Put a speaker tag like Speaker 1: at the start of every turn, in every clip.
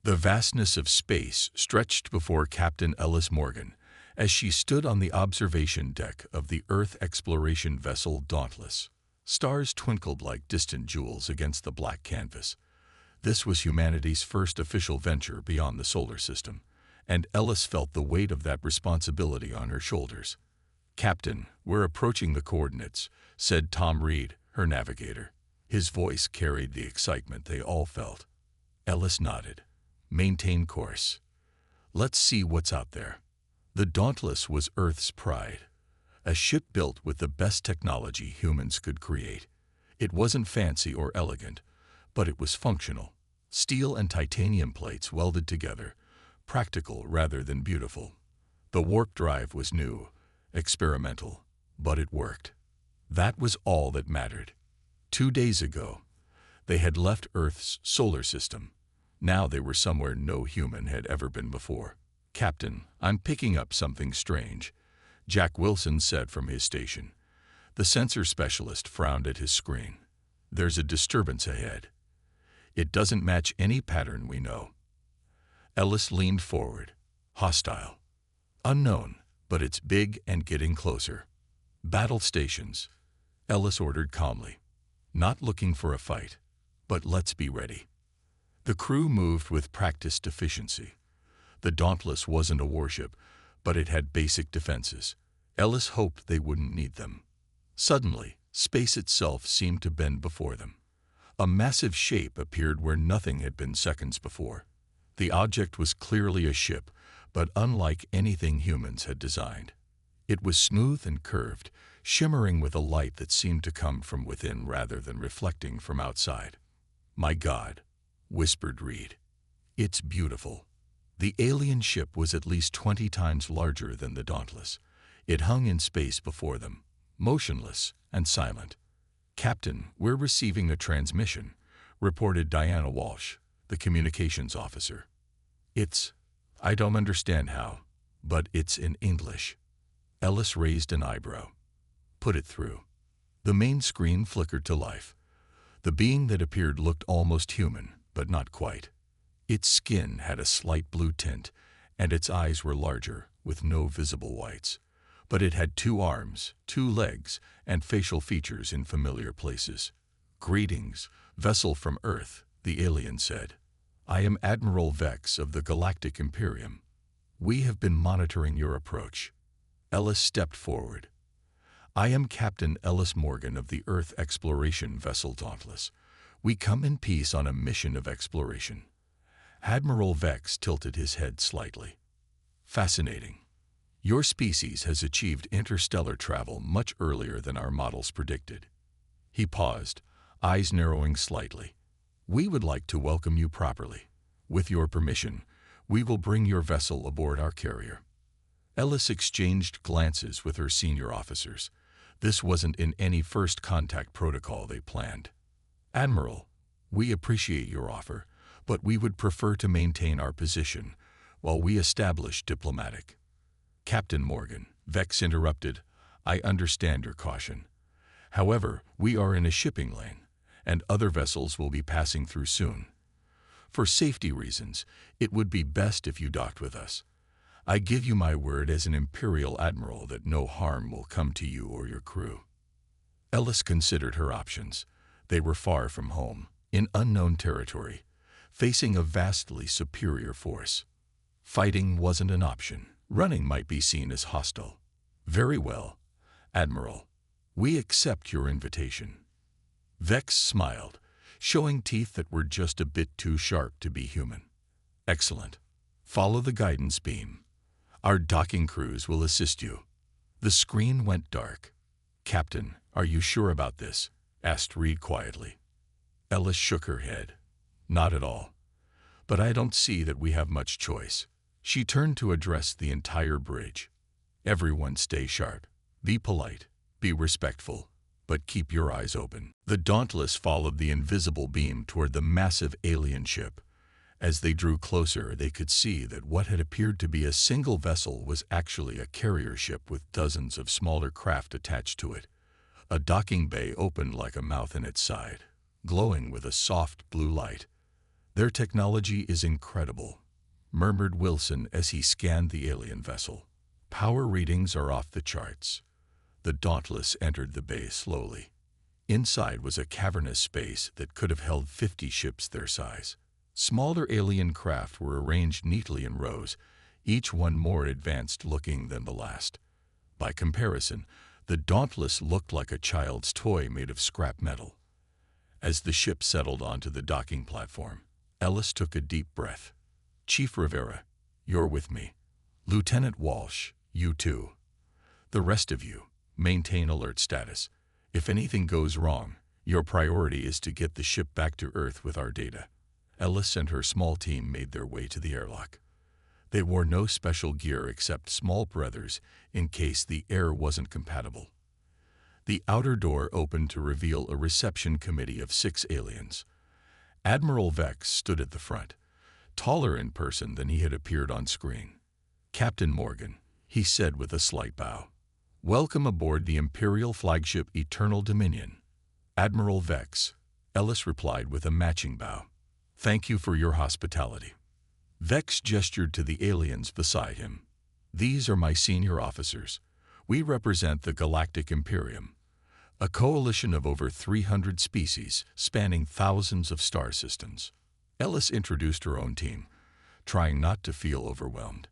Speaker 1: The vastness of space stretched before Captain Ellis Morgan as she stood on the observation deck of the Earth exploration vessel Dauntless. Stars twinkled like distant jewels against the black canvas. This was humanity's first official venture beyond the solar system, and Ellis felt the weight of that responsibility on her shoulders. "Captain, we're approaching the coordinates," said Tom Reed, her navigator. His voice carried the excitement they all felt. Ellis nodded. "Maintain course. Let's see what's out there." The Dauntless was Earth's pride, a ship built with the best technology humans could create. It wasn't fancy or elegant, but it was functional. Steel and titanium plates welded together, practical rather than beautiful. The warp drive was new, experimental, but it worked. That was all that mattered. 2 days ago, they had left Earth's solar system. Now they were somewhere no human had ever been before. "Captain, I'm picking up something strange," Jack Wilson said from his station. The sensor specialist frowned at his screen. "There's a disturbance ahead. It doesn't match any pattern we know." Ellis leaned forward. "Hostile. Unknown, but it's big and getting closer." "Battle stations," Ellis ordered calmly. "Not looking for a fight, but let's be ready." The crew moved with practiced efficiency. The Dauntless wasn't a warship, but it had basic defenses. Ellis hoped they wouldn't need them. Suddenly, space itself seemed to bend before them. A massive shape appeared where nothing had been seconds before. The object was clearly a ship, but unlike anything humans had designed. It was smooth and curved, shimmering with a light that seemed to come from within rather than reflecting from outside. "My God," whispered Reed. "It's beautiful." The alien ship was at least 20 times larger than the Dauntless. It hung in space before them, motionless and silent. "Captain, we're receiving a transmission," reported Diana Walsh, the communications officer. I don't understand how, but it's in English." Ellis raised an eyebrow. "Put it through." The main screen flickered to life. The being that appeared looked almost human, but not quite. Its skin had a slight blue tint, and its eyes were larger, with no visible whites. But it had 2 arms, 2 legs, and facial features in familiar places. "Greetings, vessel from Earth," the alien said. "I am Admiral Vex of the Galactic Imperium. We have been monitoring your approach." Ellis stepped forward. "I am Captain Ellis Morgan of the Earth exploration vessel Dauntless. We come in peace on a mission of exploration." Admiral Vex tilted his head slightly. "Fascinating. Your species has achieved interstellar travel much earlier than our models predicted." He paused, eyes narrowing slightly. "We would like to welcome you properly. With your permission, we will bring your vessel aboard our carrier." Ellis exchanged glances with her senior officers. This wasn't in any first contact protocol they planned. "Admiral, we appreciate your offer, but we would prefer to maintain our position while we establish diplomatic." "Captain Morgan," Vex interrupted, "I understand your caution. However, we are in a shipping lane, and other vessels will be passing through soon. For safety reasons, it would be best if you docked with us. I give you my word as an Imperial Admiral that no harm will come to you or your crew." Ellis considered her options. They were far from home, in unknown territory, facing a vastly superior force. Fighting wasn't an option. Running might be seen as hostile. "Very well, Admiral. We accept your invitation." Vex smiled, showing teeth that were just a bit too sharp to be human. "Excellent. Follow the guidance beam. Our docking crews will assist you." The screen went dark. "Captain, are you sure about this?" asked Reed quietly. Ellis shook her head. "Not at all. But I don't see that we have much choice." She turned to address the entire bridge. "Everyone stay sharp. Be polite. Be respectful. But keep your eyes open." The Dauntless followed the invisible beam toward the massive alien ship. As they drew closer, they could see that what had appeared to be a single vessel was actually a carrier ship with dozens of smaller craft attached to it. A docking bay opened like a mouth in its side, glowing with a soft blue light. Their technology is incredible, murmured Wilson as he scanned the alien vessel. Power readings are off the charts. The Dauntless entered the bay slowly. Inside was a cavernous space that could have held 50 ships their size. Smaller alien craft were arranged neatly in rows, each one more advanced-looking than the last. By comparison, the Dauntless looked like a child's toy made of scrap metal. As the ship settled onto the docking platform, Ellis took a deep breath. Chief Rivera, you're with me. Lieutenant Walsh, you too. The rest of you, maintain alert status. If anything goes wrong, your priority is to get the ship back to Earth with our data. Ellis and her small team made their way to the airlock. They wore no special gear except small breathers in case the air wasn't compatible. The outer door opened to reveal a reception committee of 6 aliens. Admiral Vex stood at the front, taller in person than he had appeared on screen. Captain Morgan, he said with a slight bow. Welcome aboard the Imperial flagship Eternal Dominion. Admiral Vex, Ellis replied with a matching bow. Thank you for your hospitality. Vex gestured to the aliens beside him. These are my senior officers. We represent the Galactic Imperium, a coalition of over 300 species spanning thousands of star systems. Ellis introduced her own team, trying not to feel overwhelmed.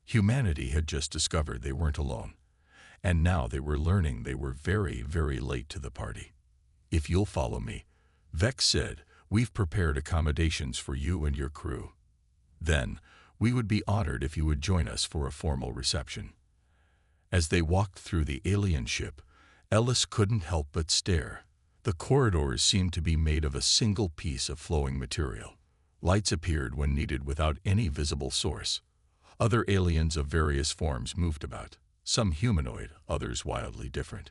Speaker 1: Humanity had just discovered they weren't alone, and now they were learning they were very, very late to the party. If you'll follow me, Vex said, we've prepared accommodations for you and your crew. Then, we would be honored if you would join us for a formal reception. As they walked through the alien ship, Ellis couldn't help but stare. The corridors seemed to be made of a single piece of flowing material. Lights appeared when needed without any visible source. Other aliens of various forms moved about, some humanoid, others wildly different.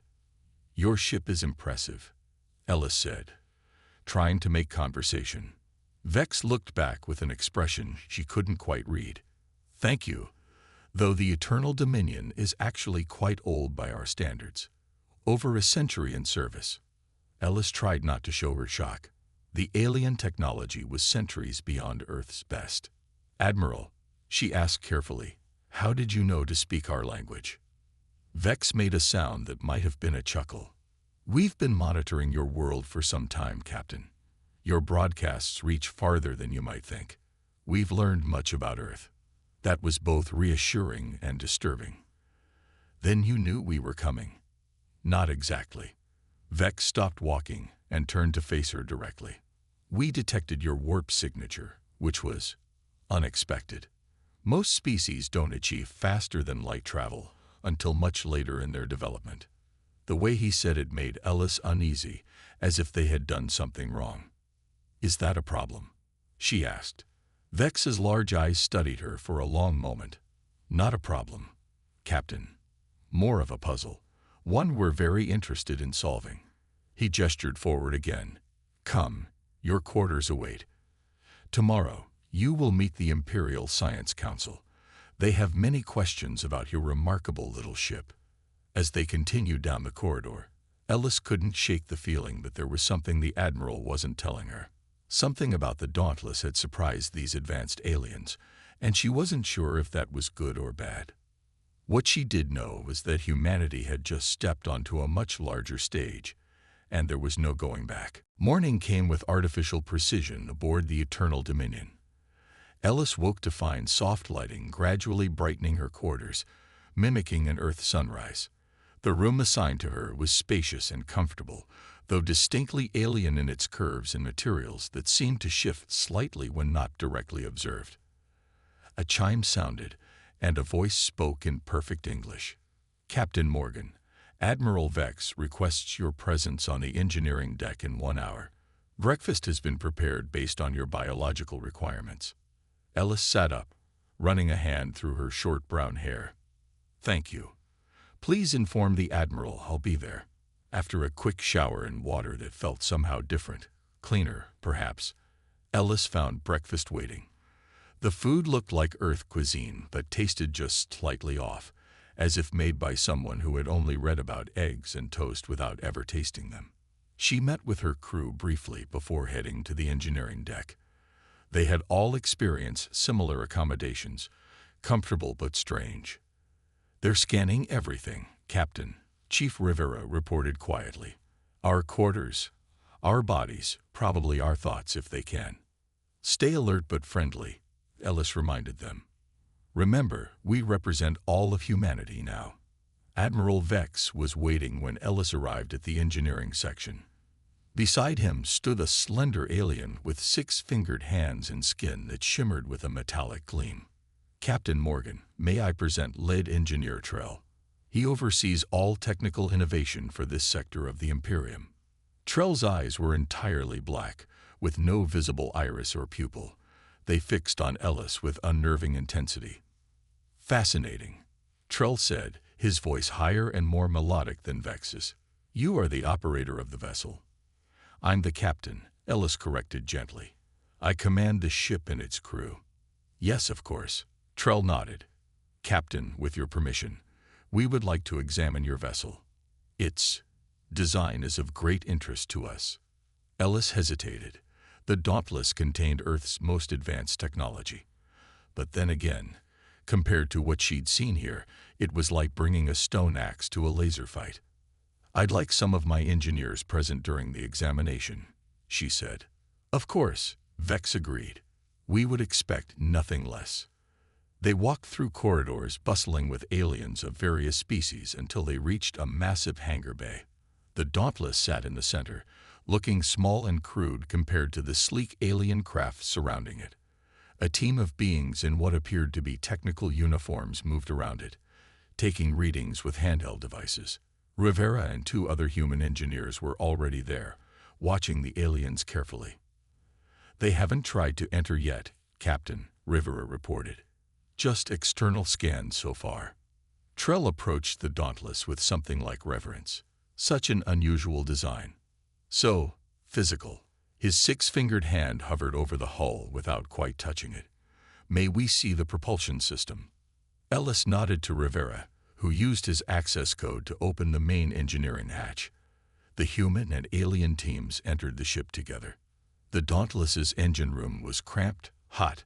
Speaker 1: Your ship is impressive, Ellis said, trying to make conversation. Vex looked back with an expression she couldn't quite read. Thank you, though the Eternal Dominion is actually quite old by our standards. Over a century in service. Ellis tried not to show her shock. The alien technology was centuries beyond Earth's best. Admiral, she asked carefully, how did you know to speak our language? Vex made a sound that might have been a chuckle. We've been monitoring your world for some time, Captain. Your broadcasts reach farther than you might think. We've learned much about Earth. That was both reassuring and disturbing. Then you knew we were coming. Not exactly. Vex stopped walking and turned to face her directly. We detected your warp signature, which was unexpected. Most species don't achieve faster than light travel until much later in their development. The way he said it made Ellis uneasy, as if they had done something wrong. Is that a problem? She asked. Vex's large eyes studied her for a long moment. Not a problem, Captain. More of a puzzle. One we're very interested in solving. He gestured forward again. Come, your quarters await. Tomorrow, you will meet the Imperial Science Council. They have many questions about your remarkable little ship. As they continued down the corridor, Ellis couldn't shake the feeling that there was something the Admiral wasn't telling her. Something about the Dauntless had surprised these advanced aliens, and she wasn't sure if that was good or bad. What she did know was that humanity had just stepped onto a much larger stage, and there was no going back. Morning came with artificial precision aboard the Eternal Dominion. Ellis woke to find soft lighting gradually brightening her quarters, mimicking an Earth sunrise. The room assigned to her was spacious and comfortable, though distinctly alien in its curves and materials that seemed to shift slightly when not directly observed. A chime sounded, and a voice spoke in perfect English. Captain Morgan, Admiral Vex requests your presence on the engineering deck in 1 hour. Breakfast has been prepared based on your biological requirements. Ellis sat up, running a hand through her short brown hair. Thank you. Please inform the Admiral I'll be there. After a quick shower in water that felt somehow different, cleaner, perhaps, Ellis found breakfast waiting. The food looked like Earth cuisine, but tasted just slightly off, as if made by someone who had only read about eggs and toast without ever tasting them. She met with her crew briefly before heading to the engineering deck. They had all experienced similar accommodations, comfortable but strange. "They're scanning everything, Captain," Chief Rivera reported quietly. "Our quarters, our bodies, probably our thoughts if they can." "Stay alert but friendly," Ellis reminded them. "Remember, we represent all of humanity now." Admiral Vex was waiting when Ellis arrived at the engineering section. Beside him stood a slender alien with six-fingered hands and skin that shimmered with a metallic gleam. "Captain Morgan, may I present Lead Engineer Trell. He oversees all technical innovation for this sector of the Imperium." Trell's eyes were entirely black, with no visible iris or pupil. They fixed on Ellis with unnerving intensity. "Fascinating," Trell said, his voice higher and more melodic than Vex's. "You are the operator of the vessel." "I'm the captain," Ellis corrected gently. "I command the ship and its crew." "Yes, of course." Trell nodded. "Captain, with your permission, we would like to examine your vessel. Its design is of great interest to us." Ellis hesitated. The Dauntless contained Earth's most advanced technology. But then again, compared to what she'd seen here, it was like bringing a stone axe to a laser fight. "I'd like some of my engineers present during the examination," she said. "Of course," Vex agreed. "We would expect nothing less." They walked through corridors bustling with aliens of various species until they reached a massive hangar bay. The Dauntless sat in the center, looking small and crude compared to the sleek alien craft surrounding it. A team of beings in what appeared to be technical uniforms moved around it, taking readings with handheld devices. Rivera and two other human engineers were already there, watching the aliens carefully. "They haven't tried to enter yet, Captain," Rivera reported. "Just external scans so far." Trell approached the Dauntless with something like reverence. Such an unusual design. So physical. His six-fingered hand hovered over the hull without quite touching it. "May we see the propulsion system?" Ellis nodded to Rivera, who used his access code to open the main engineering hatch. The human and alien teams entered the ship together. The Dauntless's engine room was cramped, hot,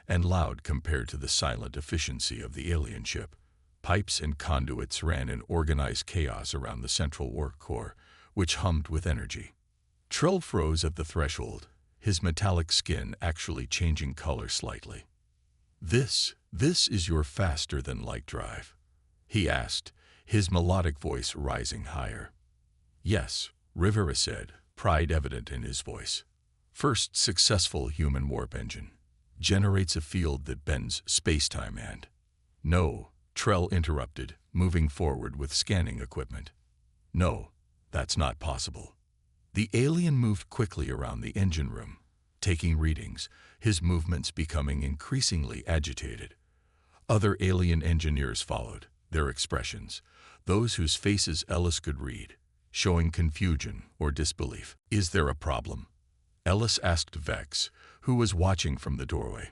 Speaker 1: and loud compared to the silent efficiency of the alien ship. Pipes and conduits ran in organized chaos around the central work core, which hummed with energy. Trell froze at the threshold, his metallic skin actually changing color slightly. This is your faster-than-light drive?" he asked, his melodic voice rising higher. "Yes," Rivera said, pride evident in his voice. "First successful human warp engine. Generates a field that bends space-time and—" "No," Trell interrupted, moving forward with scanning equipment. "No, that's not possible." The alien moved quickly around the engine room, taking readings, his movements becoming increasingly agitated. Other alien engineers followed, their expressions, those whose faces Ellis could read, showing confusion or disbelief. "Is there a problem?" Ellis asked Vex, who was watching from the doorway.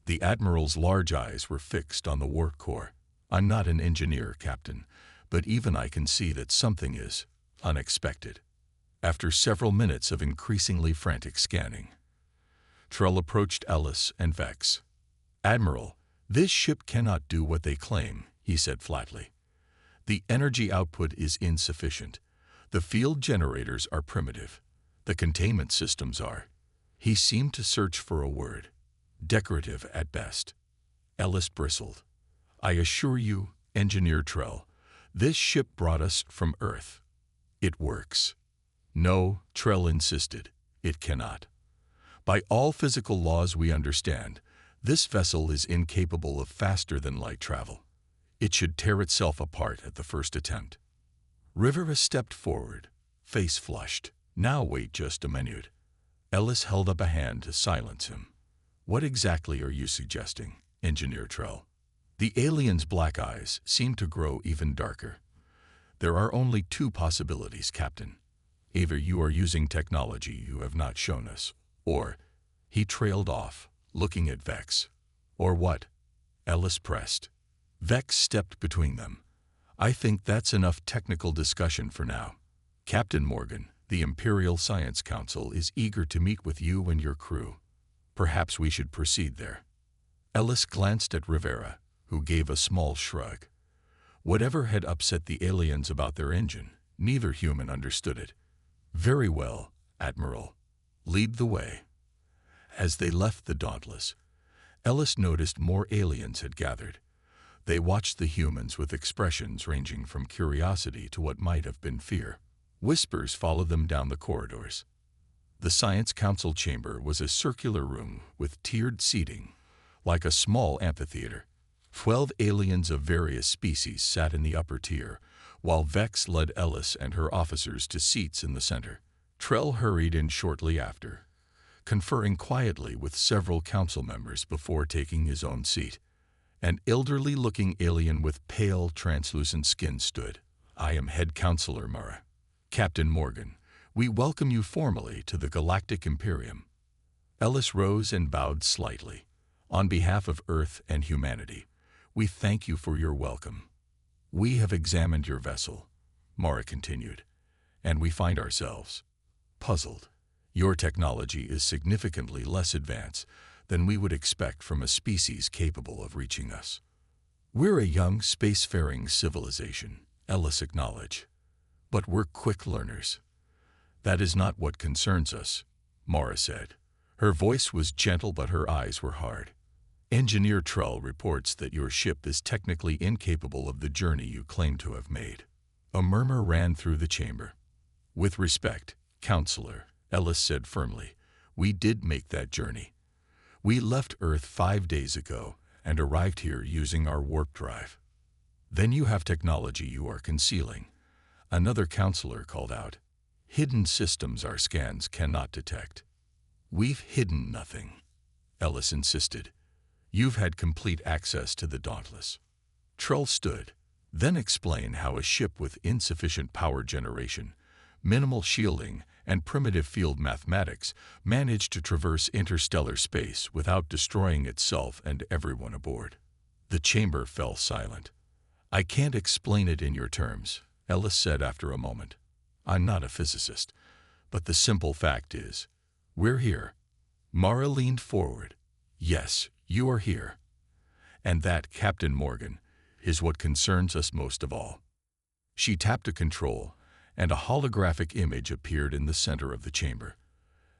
Speaker 1: The Admiral's large eyes were fixed on the work core. "I'm not an engineer, Captain, but even I can see that something is unexpected." After several minutes of increasingly frantic scanning, Trell approached Ellis and Vex. "Admiral, this ship cannot do what they claim," he said flatly. "The energy output is insufficient. The field generators are primitive. The containment systems are—" He seemed to search for a word. "Decorative at best." Ellis bristled. "I assure you, Engineer Trell, this ship brought us from Earth. It works." "No," Trell insisted, "it cannot. By all physical laws we understand, this vessel is incapable of faster-than-light travel. It should tear itself apart at the first attempt." Rivera stepped forward, face flushed. "Now wait just a minute." Ellis held up a hand to silence him. "What exactly are you suggesting, Engineer Trell?" The alien's black eyes seemed to grow even darker. "There are only two possibilities, Captain. Either you are using technology you have not shown us, or—" He trailed off, looking at Vex. "Or what?" Ellis pressed. Vex stepped between them. "I think that's enough technical discussion for now. Captain Morgan, the Imperial Science Council is eager to meet with you and your crew." Perhaps we should proceed there. Ellis glanced at Rivera, who gave a small shrug. Whatever had upset the aliens about their engine, neither human understood it. Very well, Admiral. Lead the way. As they left the Dauntless, Ellis noticed more aliens had gathered. They watched the humans with expressions ranging from curiosity to what might have been fear. Whispers followed them down the corridors. The Science Council chamber was a circular room with tiered seating, like a small amphitheater. 12 aliens of various species sat in the upper tier, while Vex led Ellis and her officers to seats in the center. Trell hurried in shortly after, conferring quietly with several council members before taking his own seat. An elderly-looking alien with pale, translucent skin stood. "I am Head Counselor Mara. Captain Morgan, we welcome you formally to the Galactic Imperium." Ellis rose and bowed slightly. "On behalf of Earth and humanity, we thank you for your welcome. We have examined your vessel," Mara continued, "and we find ourselves puzzled. Your technology is significantly less advanced than we would expect from a species capable of reaching us." "We're a young, spacefaring civilization," Ellis acknowledged, "but we're quick learners." "That is not what concerns us," Mara said. Her voice was gentle, but her eyes were hard. "Engineer Trell reports that your ship is technically incapable of the journey you claim to have made." A murmur ran through the chamber. "With respect, Counselor," Ellis said firmly, "we did make that journey. We left Earth 5 days ago and arrived here using our warp drive." "Then you have technology you are concealing," another counselor called out. "Hidden systems our scans cannot detect." "We've hidden nothing," Ellis insisted. "You've had complete access to the Dauntless." Trell stood. "Then explain how a ship with insufficient power generation, minimal shielding, and primitive field mathematics managed to traverse interstellar space without destroying itself and everyone aboard." The chamber fell silent. "I can't explain it in your terms," Ellis said after a moment. "I'm not a physicist, but the simple fact is, we're here." Mara leaned forward. "Yes, you are here. And that, Captain Morgan, is what concerns us most of all." She tapped a control, and a holographic image appeared in the center of the chamber.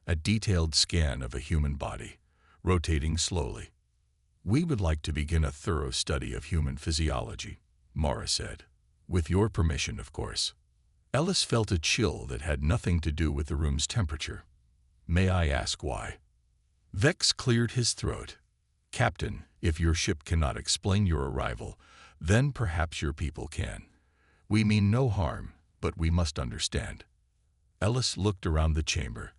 Speaker 1: A detailed scan of a human body, rotating slowly. "We would like to begin a thorough study of human physiology," Mara said. "With your permission, of course." Ellis felt a chill that had nothing to do with the room's temperature. "May I ask why?" Vex cleared his throat. "Captain, if your ship cannot explain your arrival, then perhaps your people can. We mean no harm, but we must understand." Ellis looked around the chamber,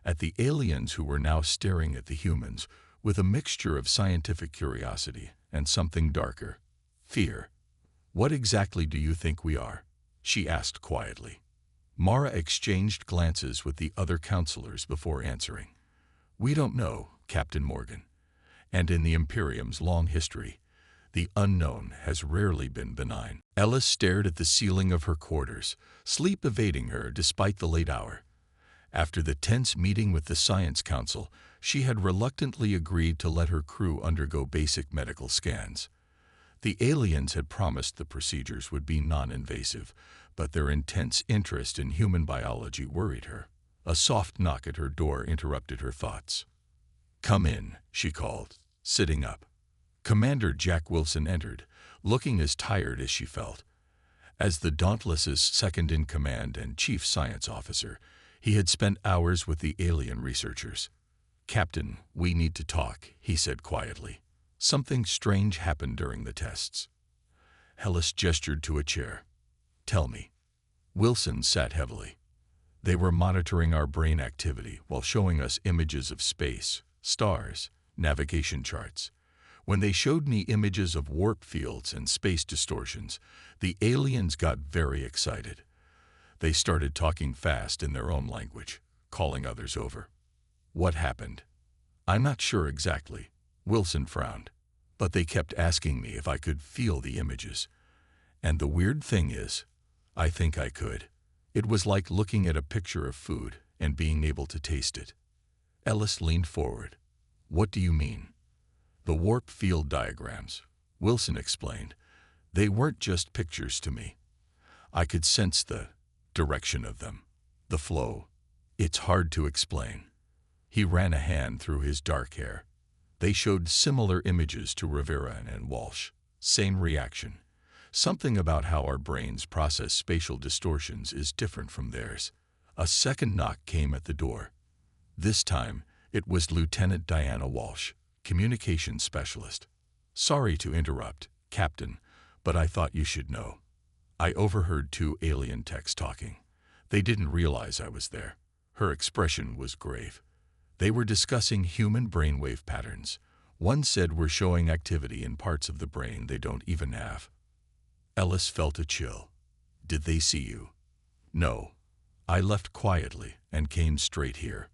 Speaker 1: at the aliens who were now staring at the humans with a mixture of scientific curiosity and something darker, fear. "What exactly do you think we are?" she asked quietly. Mara exchanged glances with the other counselors before answering. "We don't know, Captain Morgan. And in the Imperium's long history, the unknown has rarely been benign." Ellis stared at the ceiling of her quarters, sleep evading her despite the late hour. After the tense meeting with the Science Council, she had reluctantly agreed to let her crew undergo basic medical scans. The aliens had promised the procedures would be non-invasive, but their intense interest in human biology worried her. A soft knock at her door interrupted her thoughts. "Come in," she called, sitting up. Commander Jack Wilson entered, looking as tired as she felt. As the Dauntless's second-in-command and chief science officer, he had spent hours with the alien researchers. "Captain, we need to talk," he said quietly. "Something strange happened during the tests." Ellis gestured to a chair. "Tell me." Wilson sat heavily. "They were monitoring our brain activity while showing us images of space, stars, navigation charts. When they showed me images of warp fields and space distortions, the aliens got very excited. They started talking fast in their own language, calling others over." "What happened?" "I'm not sure exactly," Wilson frowned. "But they kept asking me if I could feel the images. And the weird thing is, I think I could. It was like looking at a picture of food and being able to taste it." Ellis leaned forward. What do you mean? The warp field diagrams, Wilson explained. They weren't just pictures to me. I could sense the direction of them, the flow. It's hard to explain. He ran a hand through his dark hair. They showed similar images to Rivera and Walsh. Same reaction. Something about how our brains process spatial distortions is different from theirs. A second knock came at the door. This time, it was Lieutenant Diana Walsh, communications specialist. Sorry to interrupt, Captain, but I thought you should know. I overheard two alien techs talking. They didn't realize I was there. Her expression was grave. They were discussing human brainwave patterns. One said we're showing activity in parts of the brain they don't even have. Ellis felt a chill. Did they see you? No. I left quietly and came straight here.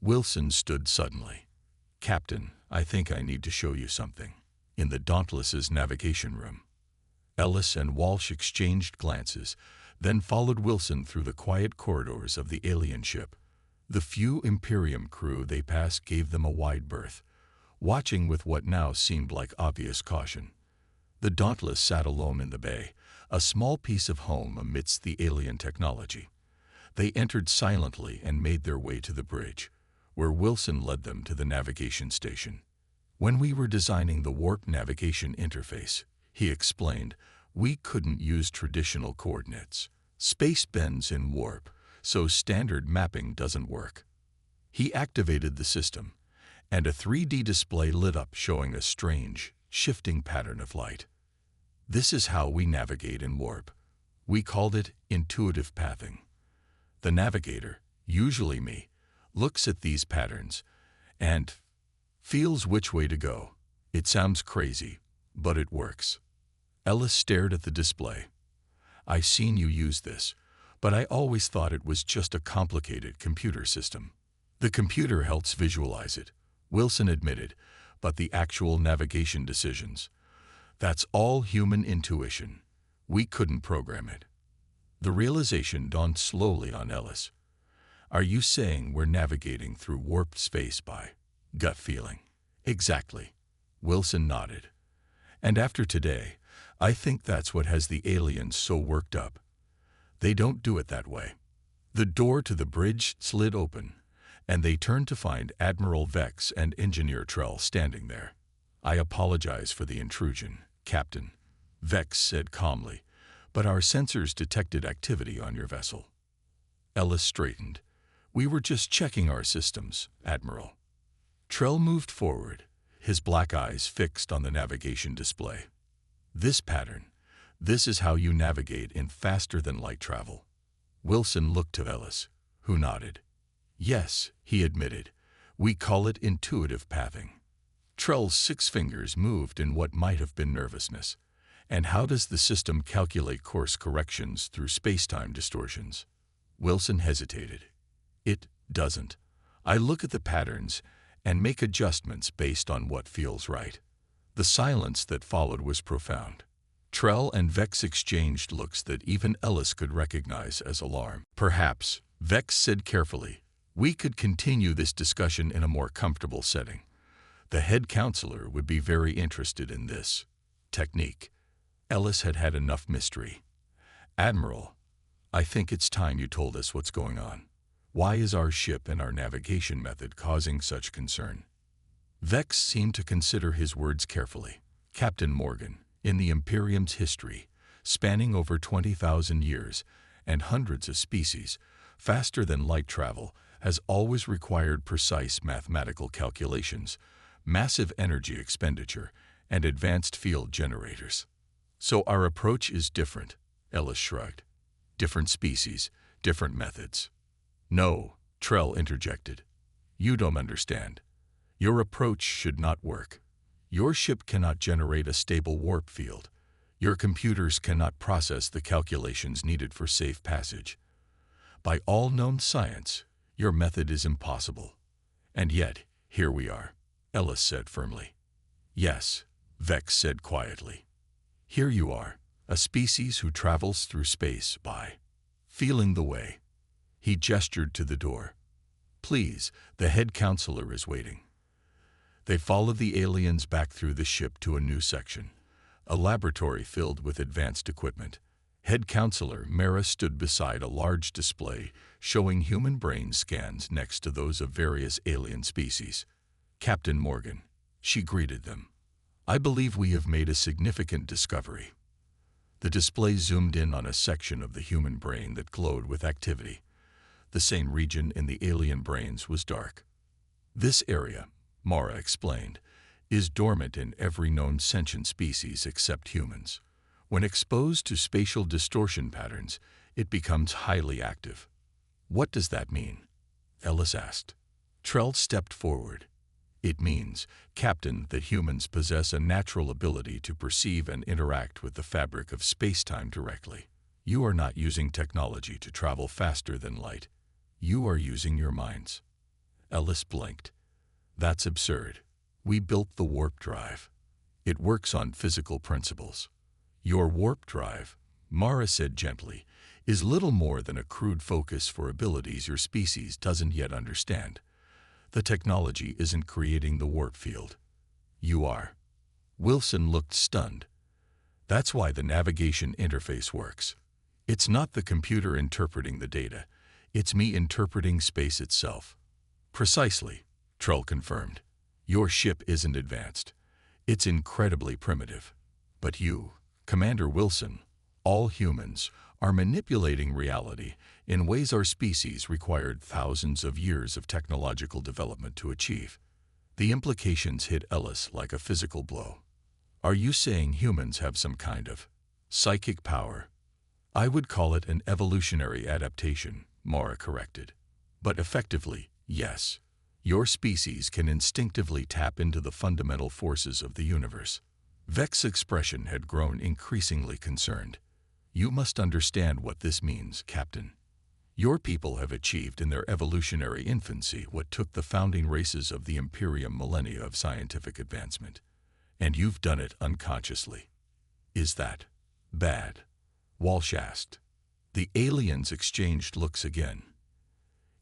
Speaker 1: Wilson stood suddenly. Captain, I think I need to show you something. In the Dauntless's navigation room. Ellis and Walsh exchanged glances, then followed Wilson through the quiet corridors of the alien ship. The few Imperium crew they passed gave them a wide berth, watching with what now seemed like obvious caution. The Dauntless sat alone in the bay, a small piece of home amidst the alien technology. They entered silently and made their way to the bridge, where Wilson led them to the navigation station. When we were designing the warp navigation interface, he explained, we couldn't use traditional coordinates. Space bends in warp, so standard mapping doesn't work. He activated the system, and a 3D display lit up showing a strange, shifting pattern of light. This is how we navigate in warp. We called it intuitive pathing. The navigator, usually me, looks at these patterns and feels which way to go. It sounds crazy, but it works. Ellis stared at the display. I've seen you use this, but I always thought it was just a complicated computer system. The computer helps visualize it, Wilson admitted, but the actual navigation decisions, that's all human intuition. We couldn't program it. The realization dawned slowly on Ellis. Are you saying we're navigating through warped space by gut feeling? Exactly. Wilson nodded. And after today, I think that's what has the aliens so worked up. They don't do it that way. The door to the bridge slid open, and they turned to find Admiral Vex and Engineer Trell standing there. I apologize for the intrusion, Captain, Vex said calmly, but our sensors detected activity on your vessel. Ellis straightened. We were just checking our systems, Admiral. Trell moved forward, his black eyes fixed on the navigation display. This pattern, this is how you navigate in faster-than-light travel. Wilson looked to Ellis, who nodded. Yes, he admitted. We call it intuitive pathing. Trell's 6 fingers moved in what might have been nervousness. And how does the system calculate course corrections through space-time distortions? Wilson hesitated. It doesn't. I look at the patterns and make adjustments based on what feels right. The silence that followed was profound. Trell and Vex exchanged looks that even Ellis could recognize as alarm. Perhaps, Vex said carefully, we could continue this discussion in a more comfortable setting. The head counselor would be very interested in this technique. Ellis had had enough mystery. Admiral, I think it's time you told us what's going on. Why is our ship and our navigation method causing such concern? Vex seemed to consider his words carefully. Captain Morgan, in the Imperium's history, spanning over 20,000 years and hundreds of species, faster-than-light travel has always required precise mathematical calculations, massive energy expenditure, and advanced field generators. So our approach is different, Ellis shrugged. Different species, different methods. No, Trell interjected. You don't understand. Your approach should not work. Your ship cannot generate a stable warp field. Your computers cannot process the calculations needed for safe passage. By all known science, your method is impossible. And yet, here we are, Ellis said firmly. Yes, Vex said quietly. Here you are, a species who travels through space by feeling the way. He gestured to the door. Please, the head counselor is waiting. They followed the aliens back through the ship to a new section, a laboratory filled with advanced equipment. Head counselor Mara stood beside a large display showing human brain scans next to those of various alien species. Captain Morgan, she greeted them. I believe we have made a significant discovery. The display zoomed in on a section of the human brain that glowed with activity. The same region in the alien brains was dark. This area, Mara explained, is dormant in every known sentient species except humans. When exposed to spatial distortion patterns, it becomes highly active. What does that mean? Ellis asked. Trell stepped forward. It means, Captain, that humans possess a natural ability to perceive and interact with the fabric of space-time directly. You are not using technology to travel faster than light. You are using your minds. Ellis blinked. That's absurd. We built the warp drive. It works on physical principles. Your warp drive, Mara said gently, is little more than a crude focus for abilities your species doesn't yet understand. The technology isn't creating the warp field. You are. Wilson looked stunned. That's why the navigation interface works. It's not the computer interpreting the data. It's me interpreting space itself. Precisely, Trell confirmed. Your ship isn't advanced. It's incredibly primitive. But you, Commander Wilson, all humans, are manipulating reality in ways our species required thousands of years of technological development to achieve. The implications hit Ellis like a physical blow. Are you saying humans have some kind of psychic power? I would call it an evolutionary adaptation, Mara corrected. But effectively, yes. Your species can instinctively tap into the fundamental forces of the universe. Vex's expression had grown increasingly concerned. You must understand what this means, Captain. Your people have achieved in their evolutionary infancy what took the founding races of the Imperium millennia of scientific advancement. And you've done it unconsciously. Is that bad? Walsh asked. The aliens exchanged looks again.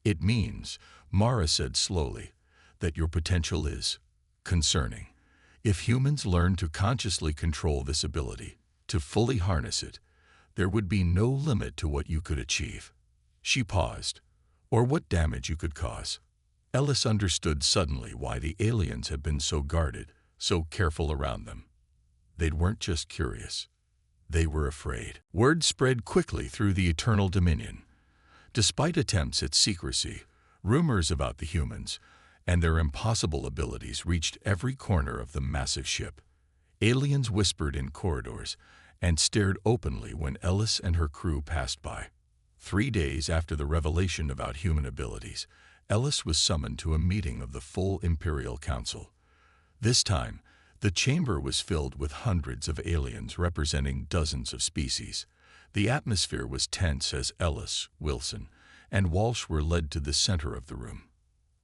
Speaker 1: It means, Mara said slowly, that your potential is concerning. If humans learn to consciously control this ability, to fully harness it, there would be no limit to what you could achieve. She paused. Or what damage you could cause. Ellis understood suddenly why the aliens had been so guarded, so careful around them. They weren't just curious. They were afraid. Word spread quickly through the Eternal Dominion. Despite attempts at secrecy, rumors about the humans and their impossible abilities reached every corner of the massive ship. Aliens whispered in corridors and stared openly when Ellis and her crew passed by. 3 days after the revelation about human abilities, Ellis was summoned to a meeting of the full Imperial Council. This time, the chamber was filled with hundreds of aliens representing dozens of species. The atmosphere was tense as Ellis, Wilson, and Walsh were led to the center of the room.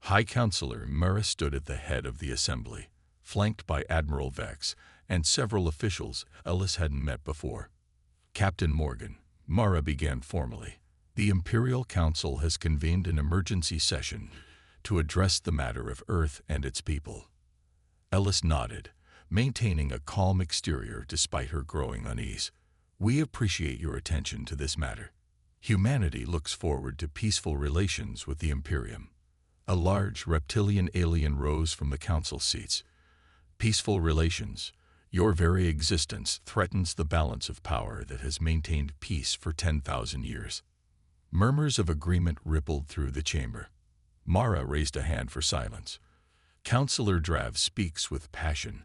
Speaker 1: High Counselor Mara stood at the head of the assembly, flanked by Admiral Vex and several officials Ellis hadn't met before. Captain Morgan, Mara began formally. The Imperial Council has convened an emergency session to address the matter of Earth and its people. Ellis nodded, maintaining a calm exterior despite her growing unease. We appreciate your attention to this matter. Humanity looks forward to peaceful relations with the Imperium. A large reptilian alien rose from the council seats. Peaceful relations. Your very existence threatens the balance of power that has maintained peace for 10,000 years. Murmurs of agreement rippled through the chamber. Mara raised a hand for silence. Counselor Drav speaks with passion,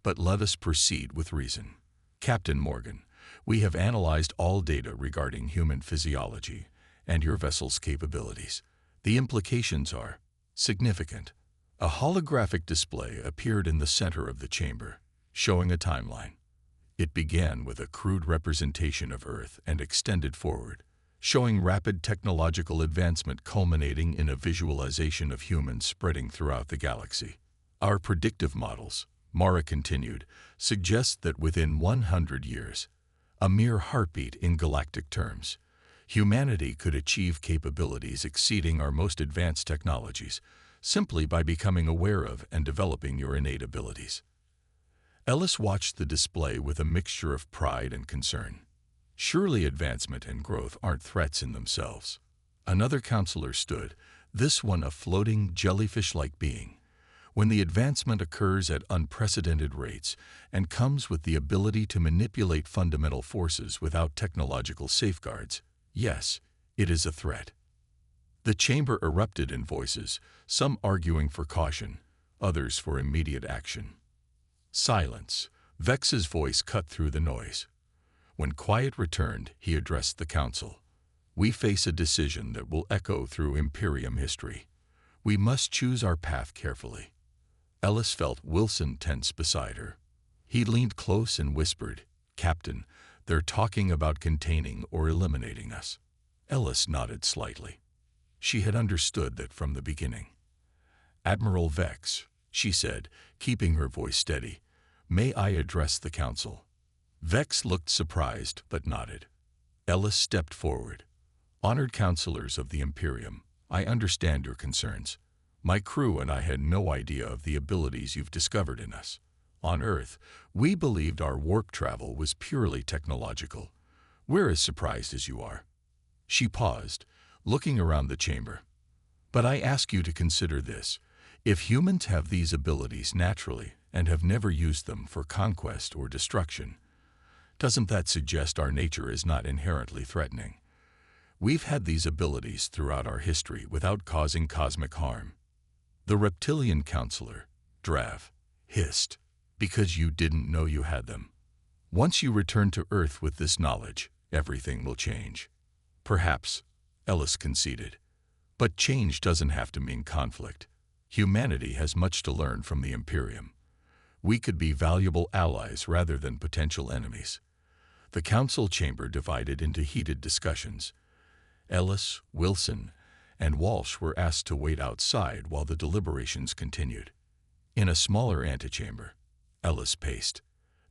Speaker 1: but let us proceed with reason. Captain Morgan, we have analyzed all data regarding human physiology and your vessel's capabilities. The implications are significant. A holographic display appeared in the center of the chamber, showing a timeline. It began with a crude representation of Earth and extended forward, showing rapid technological advancement culminating in a visualization of humans spreading throughout the galaxy. Our predictive models, Mara continued, suggest that within 100 years, a mere heartbeat in galactic terms, humanity could achieve capabilities exceeding our most advanced technologies, simply by becoming aware of and developing your innate abilities. Ellis watched the display with a mixture of pride and concern. Surely advancement and growth aren't threats in themselves. Another counselor stood, this one a floating, jellyfish-like being. When the advancement occurs at unprecedented rates and comes with the ability to manipulate fundamental forces without technological safeguards, yes, it is a threat. The chamber erupted in voices, some arguing for caution, others for immediate action. Silence. Vex's voice cut through the noise. When quiet returned, he addressed the council. We face a decision that will echo through Imperium history. We must choose our path carefully. Ellis felt Wilson tense beside her. He leaned close and whispered, "Captain, they're talking about containing or eliminating us." Ellis nodded slightly. She had understood that from the beginning. "Admiral Vex," she said, keeping her voice steady, "may I address the council?" Vex looked surprised but nodded. Ellis stepped forward. "Honored counselors of the Imperium, I understand your concerns. My crew and I had no idea of the abilities you've discovered in us. On Earth, we believed our warp travel was purely technological. We're as surprised as you are." She paused, looking around the chamber. "But I ask you to consider this. If humans have these abilities naturally and have never used them for conquest or destruction, doesn't that suggest our nature is not inherently threatening? We've had these abilities throughout our history without causing cosmic harm." The reptilian counselor, Drav, hissed, "Because you didn't know you had them. Once you return to Earth with this knowledge, everything will change." "Perhaps," Ellis conceded. "But change doesn't have to mean conflict. Humanity has much to learn from the Imperium. We could be valuable allies rather than potential enemies." The council chamber divided into heated discussions. Ellis, Wilson, and Walsh were asked to wait outside while the deliberations continued. In a smaller antechamber, Ellis paced.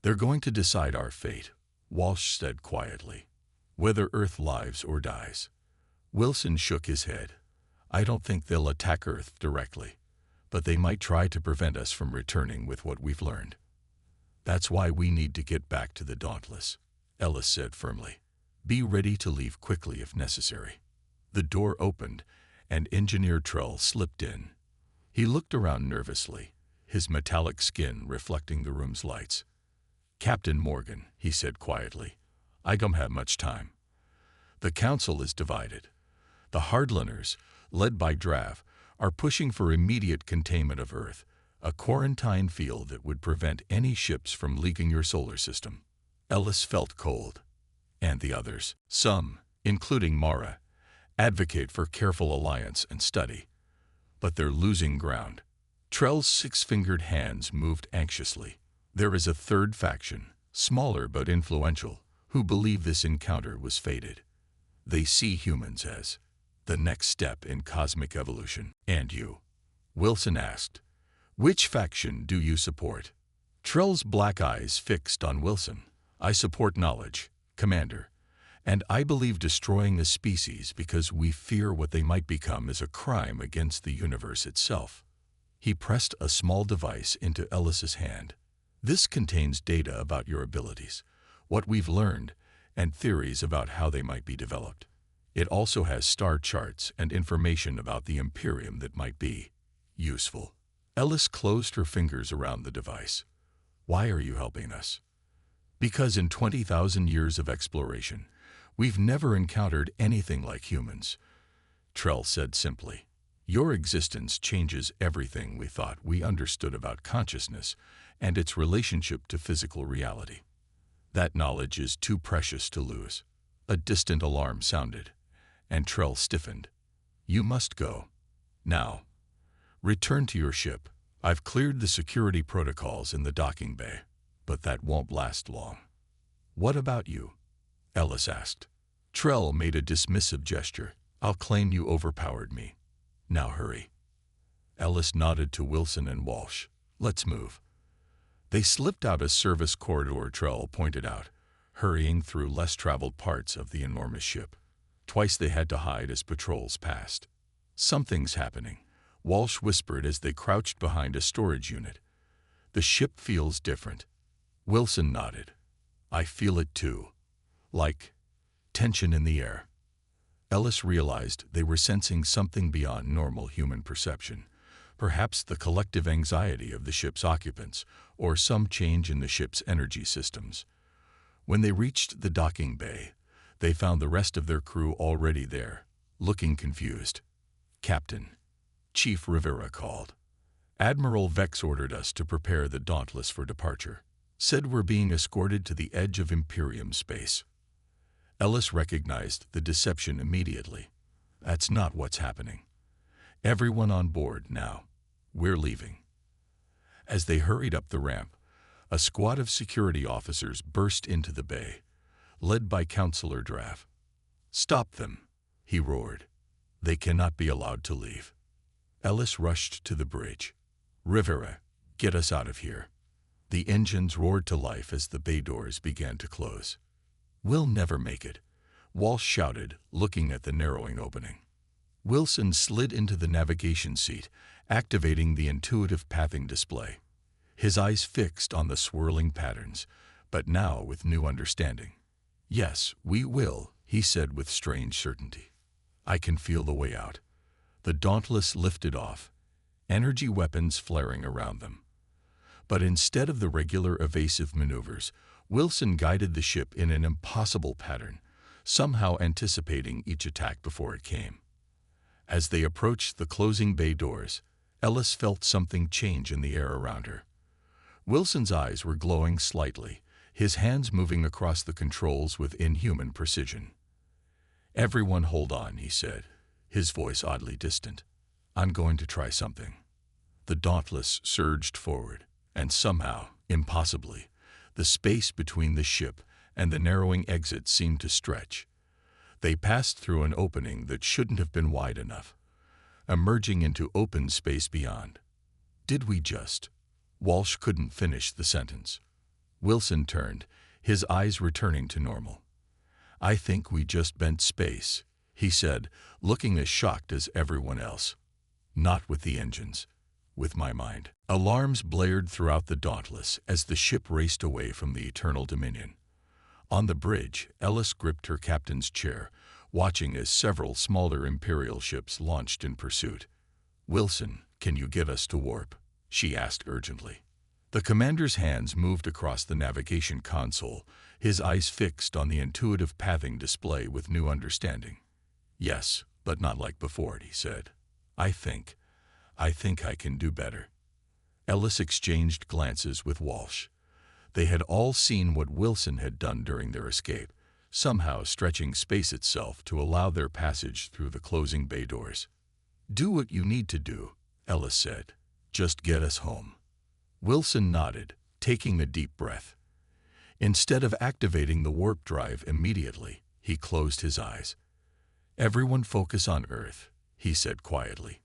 Speaker 1: "They're going to decide our fate," Walsh said quietly. "Whether Earth lives or dies." Wilson shook his head. "I don't think they'll attack Earth directly, but they might try to prevent us from returning with what we've learned. That's why we need to get back to the Dauntless," Ellis said firmly. "Be ready to leave quickly if necessary." The door opened, and Engineer Trell slipped in. He looked around nervously, his metallic skin reflecting the room's lights. "Captain Morgan," he said quietly, "I don't have much time. The council is divided. The hardliners, led by Drav, are pushing for immediate containment of Earth, a quarantine field that would prevent any ships from leaving your solar system." Ellis felt cold. "And the others, some, including Mara, advocate for careful alliance and study. But they're losing ground." Trell's six-fingered hands moved anxiously. "There is a third faction, smaller but influential, who believe this encounter was fated. They see humans as the next step in cosmic evolution." "And you?" Wilson asked. "Which faction do you support?" Trell's black eyes fixed on Wilson. "I support knowledge, Commander. And I believe destroying a species because we fear what they might become is a crime against the universe itself." He pressed a small device into Ellis's hand. "This contains data about your abilities, what we've learned, and theories about how they might be developed. It also has star charts and information about the Imperium that might be useful." Ellis closed her fingers around the device. "Why are you helping us?" "Because in 20,000 years of exploration, we've never encountered anything like humans," Trell said simply. "Your existence changes everything we thought we understood about consciousness and its relationship to physical reality. That knowledge is too precious to lose." A distant alarm sounded, and Trell stiffened. "You must go. Now. Return to your ship. I've cleared the security protocols in the docking bay, but that won't last long." "What about you?" Ellis asked. Trell made a dismissive gesture. "I'll claim you overpowered me. Now hurry." Ellis nodded to Wilson and Walsh. "Let's move." They slipped out a service corridor Trell pointed out, hurrying through less traveled parts of the enormous ship. Twice they had to hide as patrols passed. "Something's happening," Walsh whispered as they crouched behind a storage unit. "The ship feels different." Wilson nodded. "I feel it too. Like tension in the air." Ellis realized they were sensing something beyond normal human perception. Perhaps the collective anxiety of the ship's occupants, or some change in the ship's energy systems. When they reached the docking bay, they found the rest of their crew already there, looking confused. "Captain," Chief Rivera called. "Admiral Vex ordered us to prepare the Dauntless for departure. Said we're being escorted to the edge of Imperium space." Ellis recognized the deception immediately. "That's not what's happening. Everyone on board now. We're leaving." As they hurried up the ramp, a squad of security officers burst into the bay, led by Counselor Draff. "Stop them," he roared. "They cannot be allowed to leave." Ellis rushed to the bridge. "Rivera, get us out of here." The engines roared to life as the bay doors began to close. "We'll never make it," Walsh shouted, looking at the narrowing opening. Wilson slid into the navigation seat, activating the intuitive pathing display. His eyes fixed on the swirling patterns, but now with new understanding. "Yes, we will," he said with strange certainty. "I can feel the way out." The Dauntless lifted off, energy weapons flaring around them. But instead of the regular evasive maneuvers, Wilson guided the ship in an impossible pattern, somehow anticipating each attack before it came. As they approached the closing bay doors, Ellis felt something change in the air around her. Wilson's eyes were glowing slightly, his hands moving across the controls with inhuman precision. "Everyone hold on," he said, his voice oddly distant. "I'm going to try something." The Dauntless surged forward, and somehow, impossibly, the space between the ship and the narrowing exit seemed to stretch. They passed through an opening that shouldn't have been wide enough, emerging into open space beyond. "Did we just—" Walsh couldn't finish the sentence. Wilson turned, his eyes returning to normal. "I think we just bent space," he said, looking as shocked as everyone else. "Not with the engines. With my mind." Alarms blared throughout the Dauntless as the ship raced away from the Eternal Dominion. On the bridge, Ellis gripped her captain's chair, watching as several smaller Imperial ships launched in pursuit. "Wilson, can you get us to warp?" she asked urgently. The commander's hands moved across the navigation console, his eyes fixed on the intuitive pathing display with new understanding. "Yes, but not like before," he said. I think I can do better." Ellis exchanged glances with Walsh. They had all seen what Wilson had done during their escape, somehow stretching space itself to allow their passage through the closing bay doors. "Do what you need to do," Ellis said. "Just get us home." Wilson nodded, taking a deep breath. Instead of activating the warp drive immediately, he closed his eyes. "Everyone focus on Earth," he said quietly.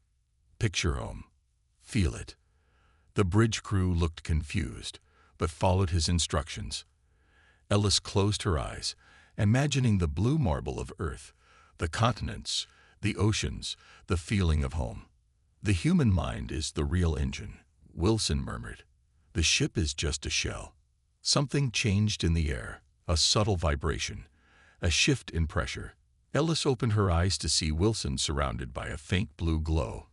Speaker 1: "Picture home. Feel it." The bridge crew looked confused, but followed his instructions. Ellis closed her eyes, imagining the blue marble of Earth, the continents, the oceans, the feeling of home. "The human mind is the real engine," Wilson murmured. "The ship is just a shell." Something changed in the air, a subtle vibration, a shift in pressure. Ellis opened her eyes to see Wilson surrounded by a faint blue glow.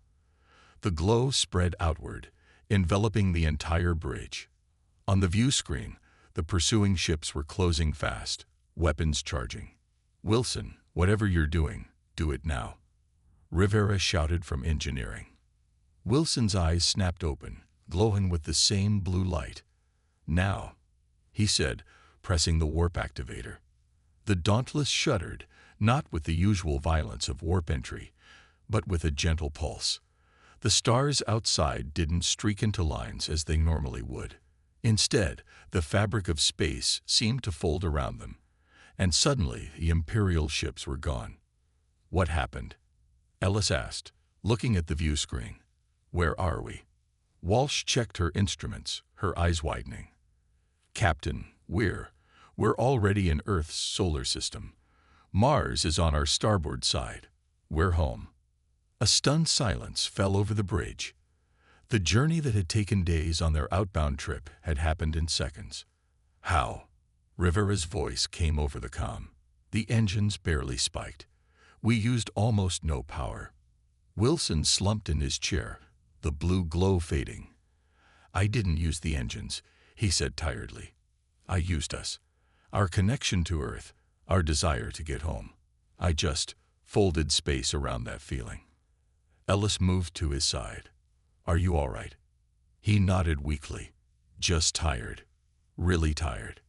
Speaker 1: The glow spread outward, enveloping the entire bridge. On the view screen, the pursuing ships were closing fast, weapons charging. "Wilson, whatever you're doing, do it now," Rivera shouted from engineering. Wilson's eyes snapped open, glowing with the same blue light. "Now," he said, pressing the warp activator. The Dauntless shuddered, not with the usual violence of warp entry, but with a gentle pulse. The stars outside didn't streak into lines as they normally would. Instead, the fabric of space seemed to fold around them, and suddenly the Imperial ships were gone. "What happened?" Ellis asked, looking at the view screen. "Where are we?" Walsh checked her instruments, her eyes widening. "Captain, we're already in Earth's solar system. Mars is on our starboard side. We're home." A stunned silence fell over the bridge. The journey that had taken days on their outbound trip had happened in seconds. How? Rivera's voice came over the comm. The engines barely spiked. We used almost no power. Wilson slumped in his chair, the blue glow fading. I didn't use the engines, he said tiredly. I used us. Our connection to Earth, our desire to get home. I just folded space around that feeling. Ellis moved to his side. Are you all right? He nodded weakly. Just tired. Really tired.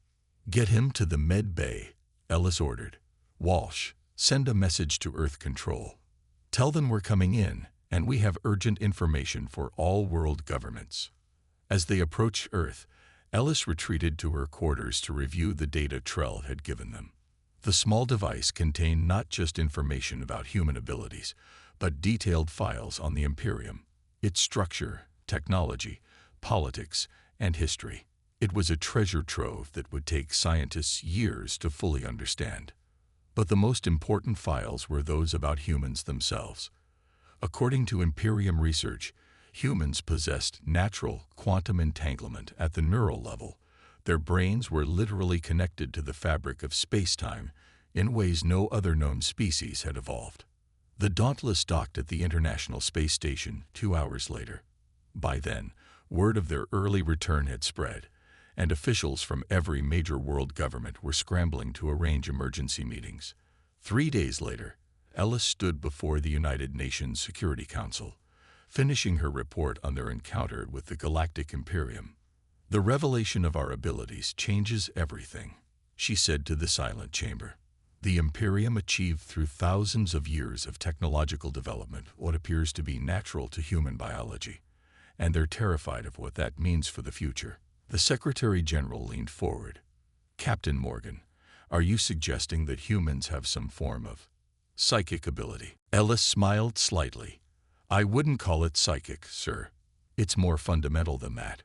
Speaker 1: Get him to the med bay, Ellis ordered. Walsh, send a message to Earth Control. Tell them we're coming in, and we have urgent information for all world governments. As they approached Earth, Ellis retreated to her quarters to review the data Trell had given them. The small device contained not just information about human abilities, but detailed files on the Imperium, its structure, technology, politics, and history. It was a treasure trove that would take scientists years to fully understand. But the most important files were those about humans themselves. According to Imperium research, humans possessed natural quantum entanglement at the neural level. Their brains were literally connected to the fabric of space-time in ways no other known species had evolved. The Dauntless docked at the International Space Station 2 hours later. By then, word of their early return had spread, and officials from every major world government were scrambling to arrange emergency meetings. 3 days later, Ellis stood before the United Nations Security Council, finishing her report on their encounter with the Galactic Imperium. The revelation of our abilities changes everything, she said to the silent chamber. The Imperium achieved through thousands of years of technological development what appears to be natural to human biology, and they're terrified of what that means for the future. The Secretary General leaned forward. Captain Morgan, are you suggesting that humans have some form of psychic ability? Ellis smiled slightly. I wouldn't call it psychic, sir. It's more fundamental than that.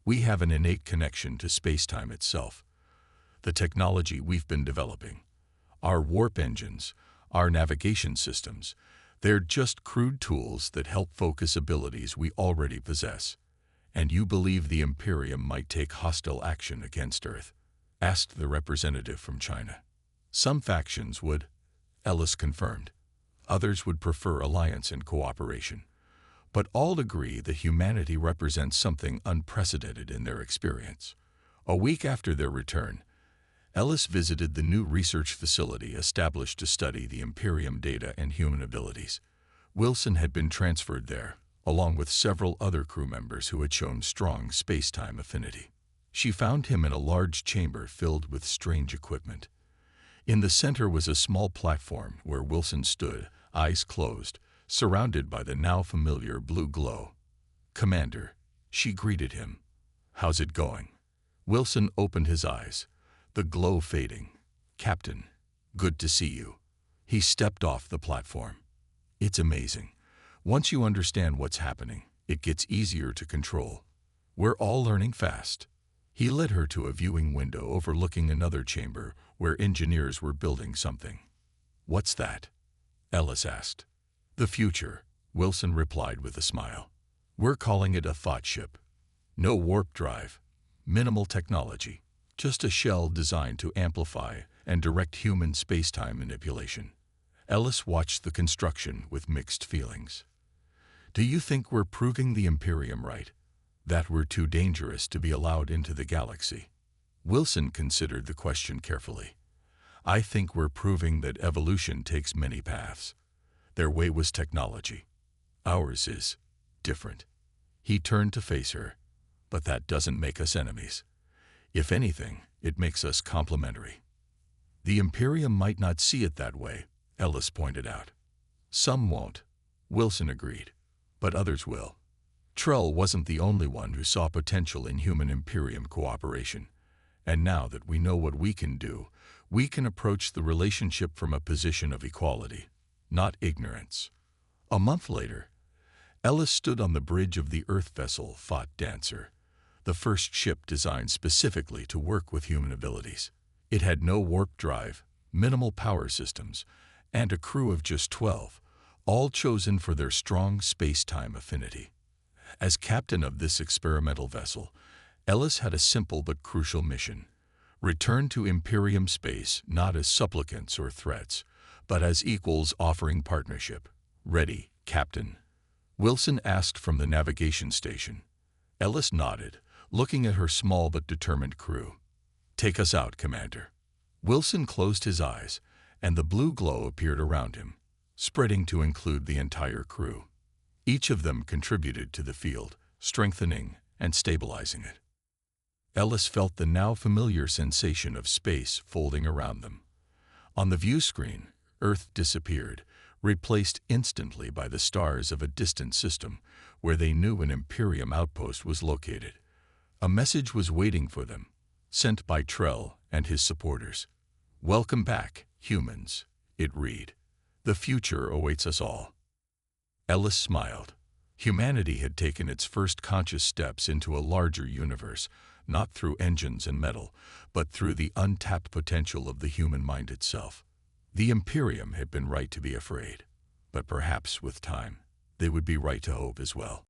Speaker 1: We have an innate connection to space-time itself. The technology we've been developing, our warp engines, our navigation systems, they're just crude tools that help focus abilities we already possess. And you believe the Imperium might take hostile action against Earth? Asked the representative from China. Some factions would, Ellis confirmed. Others would prefer alliance and cooperation. But all agree that humanity represents something unprecedented in their experience. A week after their return, Ellis visited the new research facility established to study the Imperium data and human abilities. Wilson had been transferred there, along with several other crew members who had shown strong space-time affinity. She found him in a large chamber filled with strange equipment. In the center was a small platform where Wilson stood, eyes closed, surrounded by the now familiar blue glow. Commander, she greeted him. How's it going? Wilson opened his eyes, the glow fading. Captain, good to see you. He stepped off the platform. It's amazing. Once you understand what's happening, it gets easier to control. We're all learning fast. He led her to a viewing window overlooking another chamber where engineers were building something. What's that? Ellis asked. The future, Wilson replied with a smile. We're calling it a thought ship. No warp drive, minimal technology, just a shell designed to amplify and direct human space-time manipulation. Ellis watched the construction with mixed feelings. Do you think we're proving the Imperium right? That we're too dangerous to be allowed into the galaxy? Wilson considered the question carefully. I think we're proving that evolution takes many paths. Their way was technology. Ours is different. He turned to face her. But that doesn't make us enemies. If anything, it makes us complementary. The Imperium might not see it that way, Ellis pointed out. Some won't, Wilson agreed, but others will. Trell wasn't the only one who saw potential in human Imperium cooperation. And now that we know what we can do, we can approach the relationship from a position of equality, not ignorance. A month later, Ellis stood on the bridge of the Earth vessel Thought Dancer, the first ship designed specifically to work with human abilities. It had no warp drive, minimal power systems, and a crew of just 12, all chosen for their strong space-time affinity. As captain of this experimental vessel, Ellis had a simple but crucial mission: return to Imperium space not as supplicants or threats, but as equals offering partnership. "Ready, Captain?" Wilson asked from the navigation station. Ellis nodded, looking at her small but determined crew. "Take us out, Commander." Wilson closed his eyes, and the blue glow appeared around him, spreading to include the entire crew. Each of them contributed to the field, strengthening and stabilizing it. Ellis felt the now familiar sensation of space folding around them. On the view screen, Earth disappeared, replaced instantly by the stars of a distant system where they knew an Imperium outpost was located. A message was waiting for them, sent by Trell and his supporters. "Welcome back, humans," it read. "The future awaits us all." Ellis smiled. Humanity had taken its first conscious steps into a larger universe, not through engines and metal, but through the untapped potential of the human mind itself. The Imperium had been right to be afraid, but perhaps with time, they would be right to hope as well.